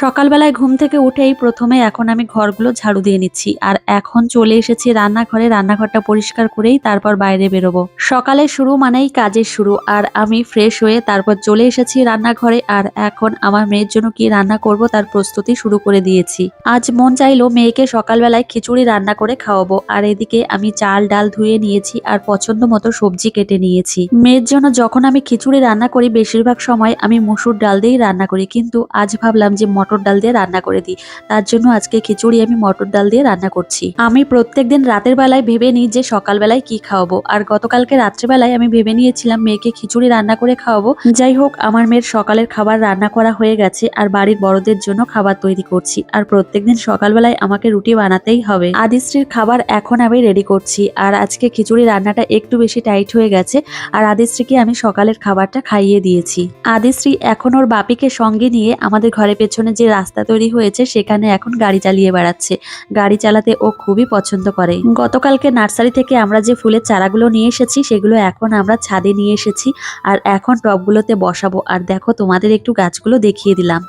সকালবেলায় ঘুম থেকে উঠেই প্রথমে এখন আমি ঘরগুলো ঝাড়ু দিয়ে নিচ্ছি আর এখন চলে এসেছি রান্নাঘরে। রান্নাঘরটা পরিষ্কার করেই তারপর বাইরে বেরোবো। সকালের শুরু মানেই কাজের শুরু আর আমি ফ্রেশ হয়ে তারপর চলে এসেছি রান্নাঘরে। আর এখন আমার মেয়ের জন্য কি রান্না করব তার প্রস্তুতি শুরু করে দিয়েছি। আজ মন চাইলো মেয়েকে সকালবেলায় খিচুড়ি রান্না করে খাওয়াবো আর এদিকে আমি চাল ডাল ধুয়ে নিয়েছি আর পছন্দ মতো সবজি কেটে নিয়েছি। মেয়ের জন্য যখন আমি খিচুড়ি রান্না করি বেশিরভাগ সময় আমি মসুর ডাল দিয়েই রান্না করি, কিন্তু আজ ভাবলাম যে মটর ডাল দিয়ে রান্না করে দিই। তার জন্য আজকে খিচুড়ি আমি মটর ডাল দিয়ে রান্না করছি। আমি প্রত্যেকদিন রাতের বেলায় ভেবে নিই যে সকালবেলায় কি খাওয়াবো, আর গতকালকে রাত্রেবেলায় আমি ভেবে নিয়েছিলাম মেয়েকে খিচুড়ি রান্না করে খাওয়াবো। যাই হোক, আমার মেয়ের সকালের খাবার রান্না করা হয়ে গেছে আর বাড়ির বড়দের জন্য খাবার তৈরি করছি। আর প্রত্যেকদিন সকালবেলায় আমাকে রুটি বানাতেই হবে। আদিশ্রীর খাবার এখন আমি রেডি করছি আর আজকে খিচুড়ি রান্নাটা একটু বেশি টাইট হয়ে গেছে আর আদিশ্রীকে আমি সকালের খাবারটা খাইয়ে দিয়েছি। আদিশ্রী এখন ওর বাপিকে সঙ্গে নিয়ে আমাদের ঘরের পেছনে যে রাস্তা তৈরি হয়েছে সেখানে এখন গাড়ি চালিয়ে বেড়াচ্ছে। গাড়ি চালাতে ও খুবই পছন্দ করে। গতকালকে নার্সারি থেকে আমরা যে ফুলের চারাগুলো নিয়ে এসেছি সেগুলো এখন আমরা ছাদে নিয়ে এসেছি আর এখন টবগুলোতে বসাবো। আর দেখো, তোমাদের একটু গাছগুলো দেখিয়ে দিলাম।